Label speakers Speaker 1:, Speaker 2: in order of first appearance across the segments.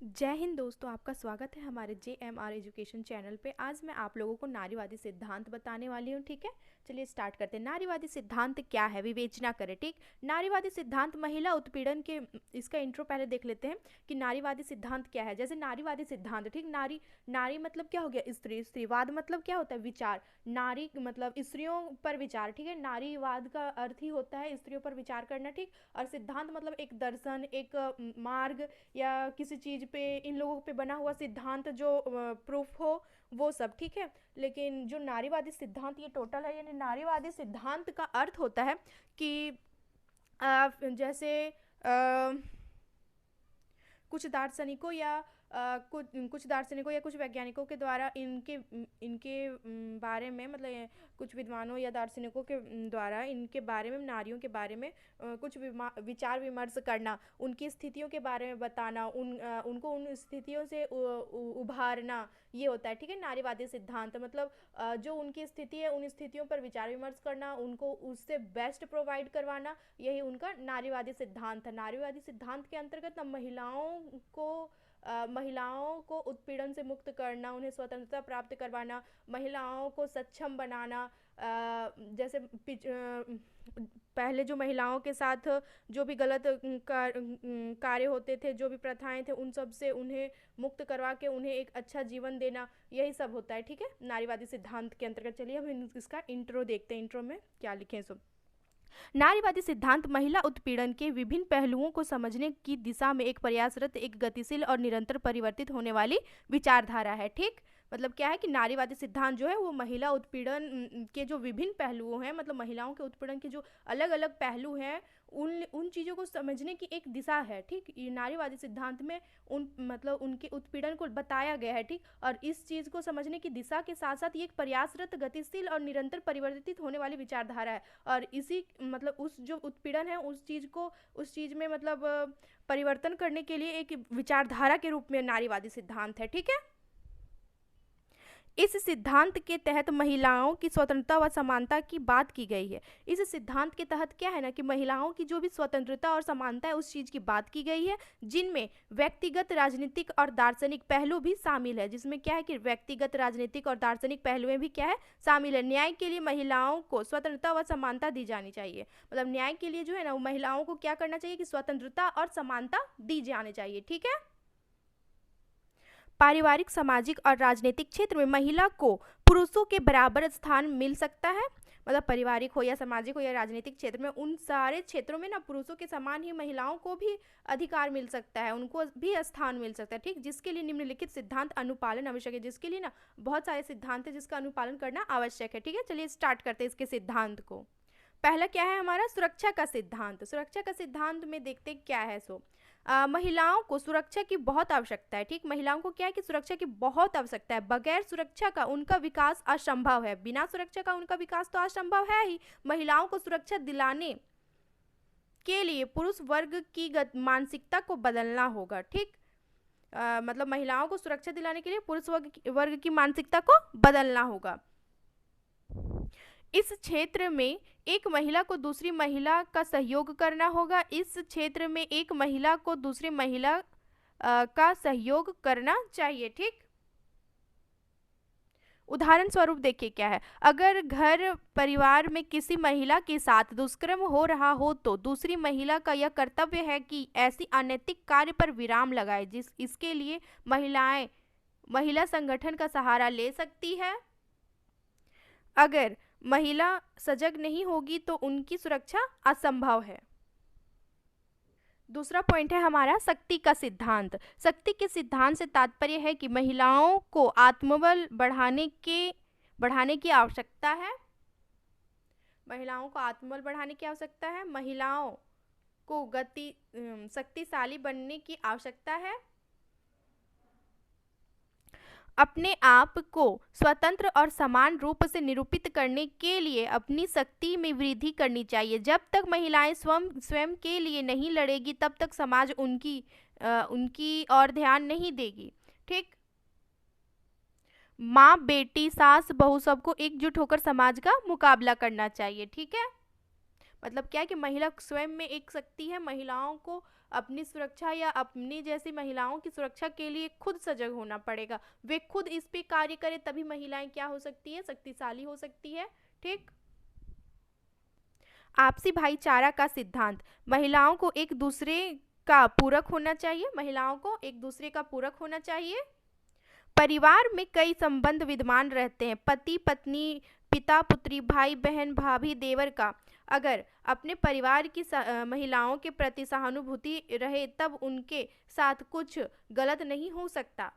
Speaker 1: जय हिंद दोस्तों, आपका स्वागत है हमारे JMR एजुकेशन चैनल पे। आज मैं आप लोगों को नारीवादी सिद्धांत बताने वाली हूँ। ठीक है, चलिए स्टार्ट करते हैं। नारीवादी सिद्धांत क्या है, विवेचना करें। ठीक, नारीवादी सिद्धांत महिला उत्पीड़न के, इसका इंट्रो पहले देख लेते हैं कि नारीवादी सिद्धांत क्या है। जैसे नारीवादी सिद्धांत, ठीक, नारी नारी मतलब क्या हो गया, स्त्री। स्त्रीवाद मतलब क्या होता है, विचार। नारी मतलब स्त्रियों पर विचार। ठीक है, नारीवाद का अर्थ ही होता है स्त्रियों पर विचार करना। ठीक, और सिद्धांत मतलब एक दर्शन, एक मार्ग, या किसी चीज़ पे, इन लोगों पे बना हुआ सिद्धांत जो प्रूफ हो, वो सब। ठीक है, लेकिन जो नारीवादी सिद्धांत ये टोटल है, यानी नारीवादी सिद्धांत का अर्थ होता है कि जैसे कुछ दार्शनिकों या कुछ दार्शनिकों या कुछ वैज्ञानिकों के द्वारा इनके इनके बारे में, मतलब कुछ विद्वानों या दार्शनिकों के द्वारा इनके बारे में, नारियों के बारे में कुछ विचार विमर्श करना, उनकी स्थितियों के बारे में बताना, उनको उन स्थितियों से उभारना, ये होता है। ठीक है, नारीवादी सिद्धांत मतलब जो उनकी स्थिति है उन स्थितियों पर विचार विमर्श करना, उनको उससे बेस्ट प्रोवाइड करवाना, यही उनका नारीवादी सिद्धांत है। नारीवादी सिद्धांत के अंतर्गत महिलाओं को उत्पीड़न से मुक्त करना, उन्हें स्वतंत्रता प्राप्त करवाना, महिलाओं को सक्षम बनाना। जैसे पहले जो महिलाओं के साथ जो भी गलत कार्य होते थे, जो भी प्रथाएं थे, उन सब से उन्हें मुक्त करवा के उन्हें एक अच्छा जीवन देना, यही सब होता है। ठीक है, नारीवादी सिद्धांत के अंतर्गत। चलिए अब इसका इंट्रो देखते हैं, इंट्रो में क्या लिखे सो। नारीवादी सिद्धांत महिला उत्पीड़न के विभिन्न पहलुओं को समझने की दिशा में एक प्रयासरत, एक गतिशील और निरंतर परिवर्तित होने वाली विचारधारा है। ठीक, मतलब क्या है कि नारीवादी सिद्धांत जो है वो महिला उत्पीड़न के जो विभिन्न पहलुओं हैं, मतलब महिलाओं के उत्पीड़न के जो अलग अलग पहलू हैं, उन चीज़ों को समझने की एक दिशा है। ठीक, ये नारीवादी सिद्धांत में मतलब उनके उत्पीड़न को बताया गया है। ठीक, और इस चीज़ को समझने की दिशा के साथ साथ ये एक प्रयासरत, गतिशील और निरंतर परिवर्तित होने वाली विचारधारा है। और इसी मतलब उस जो उत्पीड़न है उस चीज़ में मतलब परिवर्तन करने के लिए एक विचारधारा के रूप में नारीवादी सिद्धांत है। ठीक है, इस सिद्धांत के तहत महिलाओं की स्वतंत्रता व समानता की बात की गई है। इस सिद्धांत के तहत क्या है ना कि महिलाओं की जो भी स्वतंत्रता और समानता है उस चीज़ की बात की गई है, जिनमें व्यक्तिगत, राजनीतिक और दार्शनिक पहलू भी शामिल है। जिसमें क्या है कि व्यक्तिगत, राजनीतिक और दार्शनिक पहलुएं भी क्या है, शामिल है। न्याय के लिए महिलाओं को स्वतंत्रता व समानता दी जानी चाहिए। मतलब न्याय के लिए जो है ना, वो महिलाओं को क्या करना चाहिए कि स्वतंत्रता और समानता दी जानी चाहिए। ठीक है, पारिवारिक, सामाजिक और राजनीतिक क्षेत्र में महिला को पुरुषों के बराबर स्थान मिल सकता है। मतलब पारिवारिक हो या सामाजिक हो या राजनीतिक क्षेत्र में, उन सारे क्षेत्रों में ना पुरुषों के समान ही महिलाओं को भी अधिकार मिल सकता है, उनको भी स्थान मिल सकता है। ठीक, जिसके लिए निम्नलिखित सिद्धांत अनुपालन आवश्यक है। जिसके लिए ना बहुत सारे सिद्धांत है जिसका अनुपालन करना आवश्यक है। ठीक है, चलिए स्टार्ट करते हैं इसके सिद्धांत को। पहला क्या है हमारा, सुरक्षा का सिद्धांत। सुरक्षा का सिद्धांत में देखते क्या है सो। महिलाओं को सुरक्षा की बहुत आवश्यकता है। ठीक, महिलाओं को क्या है कि सुरक्षा की बहुत आवश्यकता है। बगैर सुरक्षा का उनका विकास असंभव है। बिना सुरक्षा का उनका विकास तो असंभव है ही। महिलाओं को सुरक्षा दिलाने के लिए पुरुष वर्ग की मानसिकता को बदलना होगा। ठीक, मतलब महिलाओं को सुरक्षा दिलाने के लिए पुरुष वर्ग की मानसिकता को बदलना होगा। इस क्षेत्र में एक महिला को दूसरी महिला का सहयोग करना होगा। इस क्षेत्र में एक महिला को दूसरी महिला का सहयोग करना चाहिए। ठीक, उदाहरण स्वरूप देखिए क्या है। अगर घर परिवार में किसी महिला के साथ दुष्कर्म हो रहा हो तो दूसरी महिला का यह कर्तव्य है कि ऐसी अनैतिक कार्य पर विराम लगाए। इसके लिए महिला संगठन का सहारा ले सकती है। अगर महिला सजग नहीं होगी तो उनकी सुरक्षा असंभव है। दूसरा पॉइंट है हमारा शक्ति का सिद्धांत। शक्ति के सिद्धांत से तात्पर्य है कि महिलाओं को आत्मबल बढ़ाने की आवश्यकता है। महिलाओं को आत्मबल बढ़ाने की आवश्यकता है। महिलाओं को शक्तिशाली बनने की आवश्यकता है। अपने आप को स्वतंत्र और समान रूप से निरूपित करने के लिए अपनी शक्ति में वृद्धि करनी चाहिए। जब तक महिलाएं स्वयं के लिए नहीं लड़ेगी तब तक समाज उनकी और ध्यान नहीं देगी। ठीक, माँ, बेटी, सास, बहू सबको एकजुट होकर समाज का मुकाबला करना चाहिए। ठीक है, मतलब क्या है कि महिला स्वयं में एक शक्ति है। महिलाओं को अपनी सुरक्षा या अपनी जैसी महिलाओं की सुरक्षा के लिए खुद सजग होना पड़ेगा। वे खुद इस पे कार्य करें तभी महिलाएं क्या हो सकती है, शक्तिशाली हो सकती है। ठीक। आपसी भाईचारा का सिद्धांत, महिलाओं को एक दूसरे का पूरक होना चाहिए, महिलाओं को एक दूसरे का पूरक होना चाहिए। परिवार में कई संबंध विद्यमान रहते हैं, पति पत्नी, पिता पुत्री, भाई बहन, भाभी देवर का। अगर अपने परिवार की महिलाओं के प्रति सहानुभूति रहे तब उनके साथ कुछ गलत नहीं हो सकता।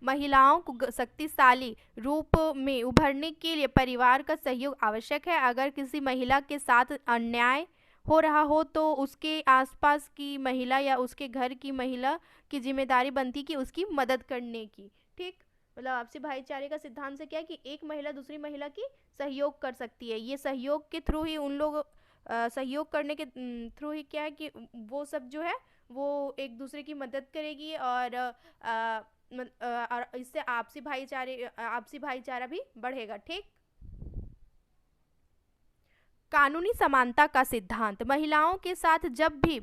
Speaker 1: महिलाओं को शक्तिशाली रूप में उभरने के लिए परिवार का सहयोग आवश्यक है। अगर किसी महिला के साथ अन्याय हो रहा हो तो उसके आसपास की महिला या उसके घर की महिला की जिम्मेदारी बनती कि उसकी मदद करने की। ठीक। मतलब आपसी भाईचारे का सिद्धांत से क्या है कि एक महिला दूसरी महिला की सहयोग कर सकती है। ये सहयोग के थ्रू ही उन लोग सहयोग करने के थ्रू ही क्या है कि वो सब जो है वो एक दूसरे की मदद करेगी और इससे आपसी भाईचारा भी बढ़ेगा। ठीक। कानूनी समानता का सिद्धांत, महिलाओं के साथ जब भी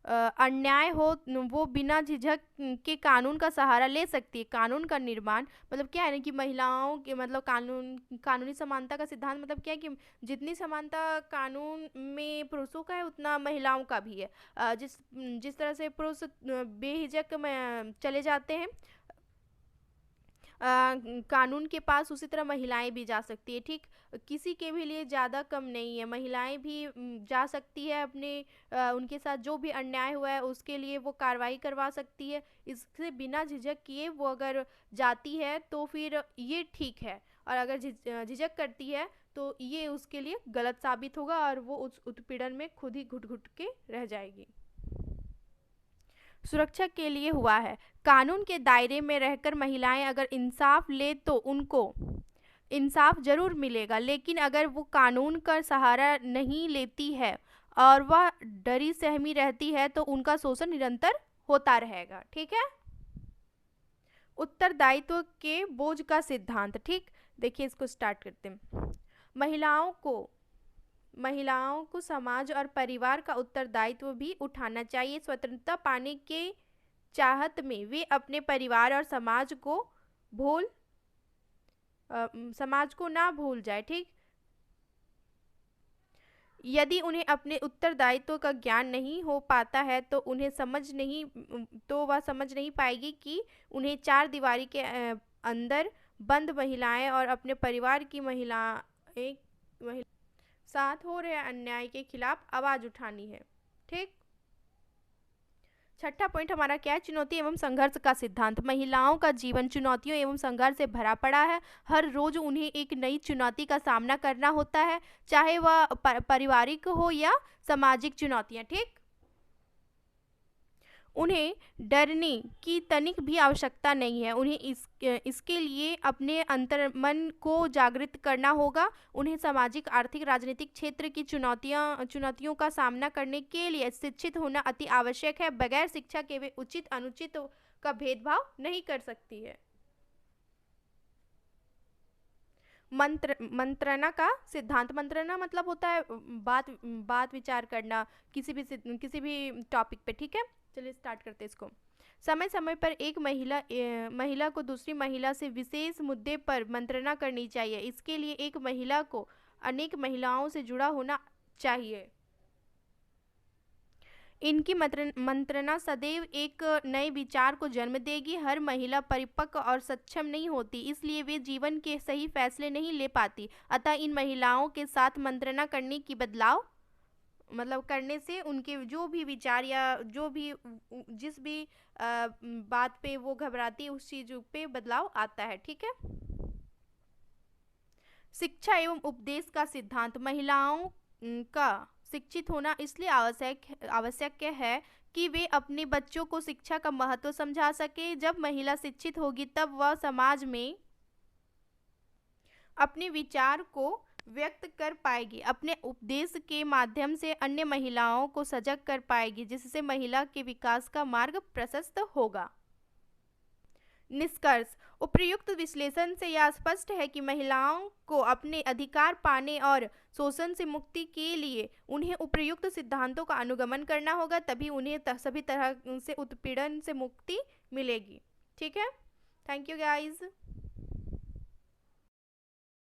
Speaker 1: अन्याय हो वो बिना झिझक के कानून का सहारा ले सकती है। कानून का निर्माण मतलब क्या है ना कि महिलाओं के मतलब कानूनी समानता का सिद्धांत मतलब क्या है कि जितनी समानता कानून में पुरुषों का है उतना महिलाओं का भी है। जिस जिस तरह से पुरुष बेहिजक में चले जाते हैं कानून के पास, उसी तरह महिलाएं भी जा सकती है। ठीक। किसी के भी लिए ज़्यादा कम नहीं है, महिलाएं भी जा सकती है अपने उनके साथ जो भी अन्याय हुआ है उसके लिए वो कार्रवाई करवा सकती है। इससे बिना झिझक किए वो अगर जाती है तो फिर ये ठीक है, और अगर झिझक करती है तो ये उसके लिए गलत साबित होगा और वो उस उत्पीड़न में खुद ही घुट घुट के रह जाएगी। सुरक्षा के लिए हुआ है, कानून के दायरे में रहकर महिलाएं अगर इंसाफ ले तो उनको इंसाफ जरूर मिलेगा, लेकिन अगर वो कानून का सहारा नहीं लेती है और वह डरी सहमी रहती है तो उनका शोषण निरंतर होता रहेगा। ठीक है। उत्तरदायित्व के बोझ का सिद्धांत। ठीक। देखिए इसको स्टार्ट करते हैं। महिलाओं को समाज और परिवार का उत्तरदायित्व भी उठाना चाहिए। स्वतंत्रता पाने के चाहत में वे अपने परिवार और समाज को ना भूल जाए। ठीक। यदि उन्हें अपने उत्तरदायित्व का ज्ञान नहीं हो पाता है तो वह समझ नहीं पाएगी कि उन्हें चार दीवारी के अंदर बंद महिलाएं और अपने परिवार की साथ हो रहे अन्याय के खिलाफ आवाज उठानी है। ठीक। छठा पॉइंट हमारा क्या है, चुनौती एवं संघर्ष का सिद्धांत। महिलाओं का जीवन चुनौतियों एवं संघर्ष से भरा पड़ा है। हर रोज उन्हें एक नई चुनौती का सामना करना होता है, चाहे वह पारिवारिक हो या सामाजिक चुनौतियां। ठीक। उन्हें डरने की तनिक भी आवश्यकता नहीं है। उन्हें इसके लिए अपने अंतर्मन को जागृत करना होगा। उन्हें सामाजिक, आर्थिक, राजनीतिक क्षेत्र की चुनौतियों का सामना करने के लिए शिक्षित होना अति आवश्यक है। बगैर शिक्षा के वे उचित अनुचित का भेदभाव नहीं कर सकती है। मंत्रणा का सिद्धांत। मंत्रणा मतलब होता है बात विचार करना किसी भी टॉपिक पे। ठीक है। चलिए स्टार्ट करते हैं इसको। समय समय पर एक महिला को दूसरी महिला से विशेष मुद्दे पर मंत्रणा करनी चाहिए। इसके लिए एक महिला को अनेक महिलाओं से जुड़ा होना चाहिए। इनकी मंत्रणा सदैव एक नए विचार को जन्म देगी। हर महिला परिपक्व और सक्षम नहीं होती, इसलिए वे जीवन के सही फैसले नहीं ले पाती। अतः इन महिलाओं के साथ मंत्रणा करने की करने से उनके जो भी विचार या जिस भी बात पे वो घबराती है उस चीज पे बदलाव आता है। ठीक है। शिक्षा एवं उपदेश का सिद्धांत। महिलाओं का शिक्षित होना इसलिए आवश्यक है कि वे अपने बच्चों को शिक्षा का महत्व समझा सके। जब महिला शिक्षित होगी तब वह समाज में अपने विचार को व्यक्त कर पाएगी, अपने उपदेश के माध्यम से अन्य महिलाओं को सजग कर पाएगी, जिससे महिला के विकास का मार्ग प्रशस्त होगा। निष्कर्ष। उपर्युक्त विश्लेषण से यह स्पष्ट है कि महिलाओं को अपने अधिकार पाने और शोषण से मुक्ति के लिए उन्हें उपर्युक्त सिद्धांतों का अनुगमन करना होगा, तभी उन्हें सभी तरह से उत्पीड़न से मुक्ति मिलेगी। ठीक है, थैंक यू गाइज।